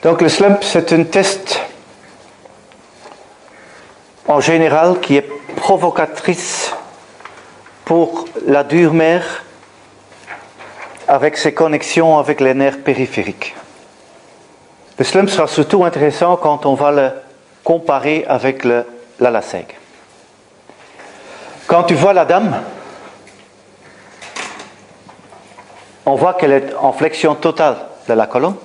Donc le slump, c'est un test en général qui est provocatrice pour la dure mère avec ses connexions avec les nerfs périphériques. Le slump sera surtout intéressant quand on va le comparer avec la LASEG. Quand tu vois la dame, on voit qu'elle est en flexion totale de la colonne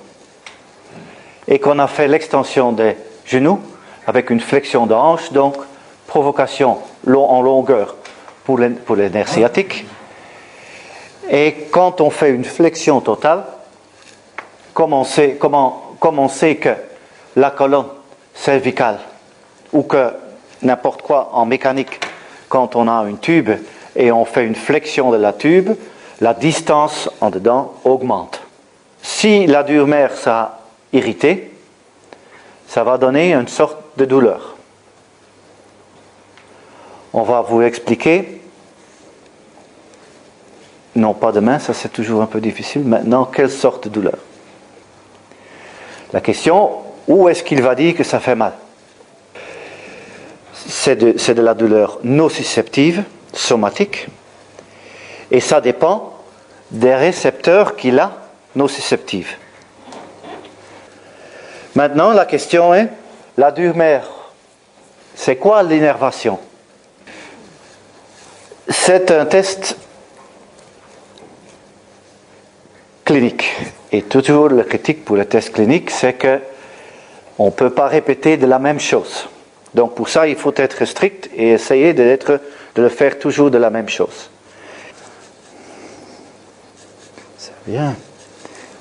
et qu'on a fait l'extension des genoux avec une flexion de hanche, donc provocation en longueur pour les nerfs sciatiques. Et quand on fait une flexion totale, comme on sait que la colonne cervicale ou que n'importe quoi en mécanique, quand on a une tube et on fait une flexion de la tube, la distance en dedans augmente. Si la dure mère ça irrité, ça va donner une sorte de douleur. On va vous expliquer, non pas demain, ça c'est toujours un peu difficile, maintenant quelle sorte de douleur. La question, où est-ce qu'il va dire que ça fait mal? C'est de la douleur nociceptive, somatique, et ça dépend des récepteurs qu'il a nociceptifs. Maintenant, la question est, la dure mère, c'est quoi l'innervation? C'est un test clinique. Et toujours la critique pour le test clinique, c'est qu'on ne peut pas répéter de la même chose. Donc pour ça, il faut être strict et essayer de le faire toujours de la même chose. C'est bien.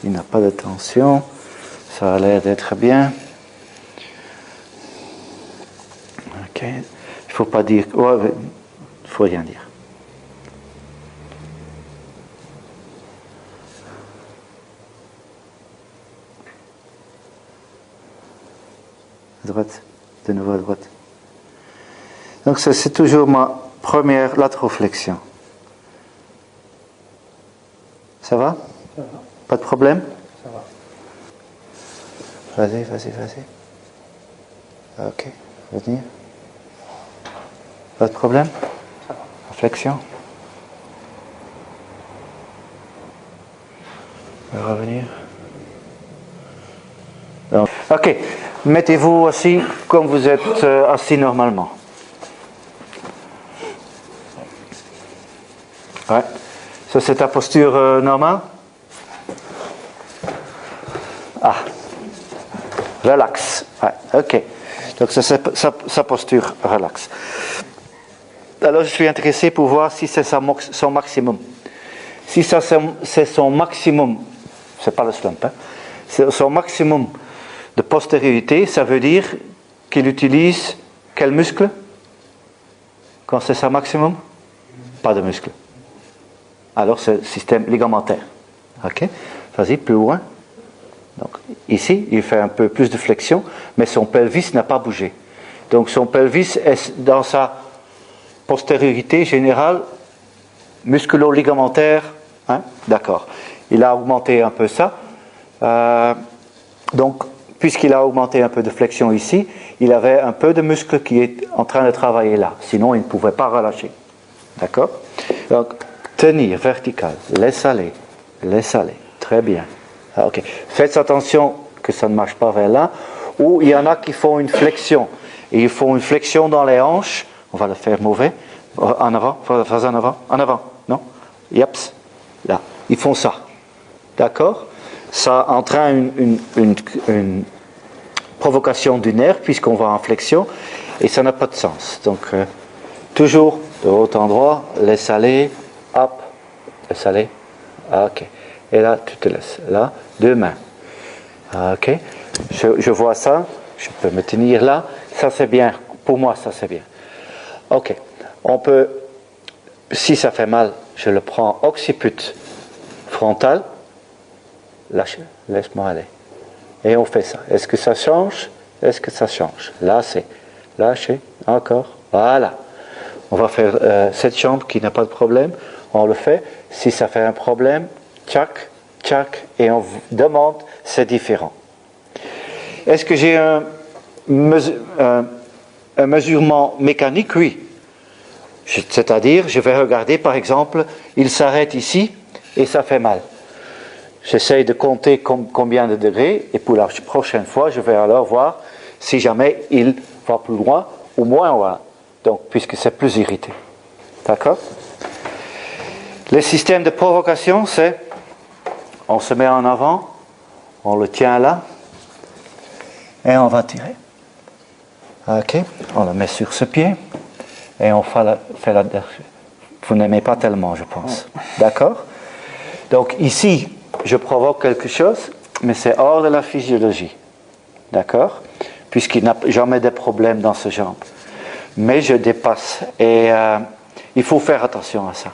Il n'a pas de tension. Ça a l'air d'être bien. Ok. Il ne faut pas dire... Ouais, il ne faut rien dire. À droite. De nouveau à droite. Donc ça, c'est toujours ma première latéroplexion. Ça va? Ça va. Pas de problème? Ça va. Vas-y. Ok, revenir. Pas de problème? Ça va. Flexion. Revenir. Donc, ok, mettez-vous assis comme vous êtes assis normalement. Ouais. Ça, c'est ta posture normale? Ah. Relax. Ouais. Ok. Donc, ça, c'est sa posture relax. Alors, je suis intéressé pour voir si c'est son maximum. Si ça, c'est son maximum, c'est pas le slump, hein, c'est son maximum de postériorité, ça veut dire qu'il utilise quel muscle? Quand c'est son maximum? Pas de muscle. Alors, c'est le système ligamentaire. Ok? Vas-y, plus loin. Donc, ici, il fait un peu plus de flexion, mais son pelvis n'a pas bougé. Donc, son pelvis est dans sa postériorité générale musculo-ligamentaire. Hein? D'accord. Il a augmenté un peu ça. Donc, puisqu'il a augmenté un peu de flexion ici, il avait un peu de muscle qui est en train de travailler là. Sinon, il ne pouvait pas relâcher. D'accord? Donc, tenir vertical. Laisse aller. Très bien. Ah, ok. Faites attention que ça ne marche pas vers là. Ou il y en a qui font une flexion. Et ils font une flexion dans les hanches. On va le faire mauvais. En avant. Fais en avant. En avant. Non? Yaps. Là. Ils font ça. D'accord? Ça entraîne une provocation du nerf puisqu'on va en flexion. Et ça n'a pas de sens. Donc, toujours de haut endroit. Laisse aller. Hop. Laisse aller. Ok. Et là, tu te laisses. Là, deux mains. Ok. Je vois ça. Je peux me tenir là. Ça, c'est bien. Pour moi, ça, c'est bien. Ok. On peut, si ça fait mal, je le prends occiput frontal. Lâche, laisse-moi aller. Et on fait ça. Est-ce que ça change? Est-ce que ça change? Là, c'est lâcher. Encore. Voilà. On va faire cette jambe qui n'a pas de problème. On le fait. Si ça fait un problème, tchac, tchac, et on demande, c'est différent. Est-ce que j'ai un mesurement mécanique? Oui. C'est-à-dire, je vais regarder, par exemple, il s'arrête ici et ça fait mal. J'essaye de compter combien de degrés et pour la prochaine fois, je vais alors voir si jamais il va plus loin ou moins loin. Donc, puisque c'est plus irrité. D'accord? Le système de provocation, c'est on se met en avant, on le tient là et on va tirer. Ok? On le met sur ce pied et on fait la vous n'aimez pas tellement, je pense. D'accord? Donc ici, je provoque quelque chose, mais c'est hors de la physiologie. D'accord? Puisqu'il n'y a jamais de problème dans ce genre. Mais je dépasse. Et il faut faire attention à ça.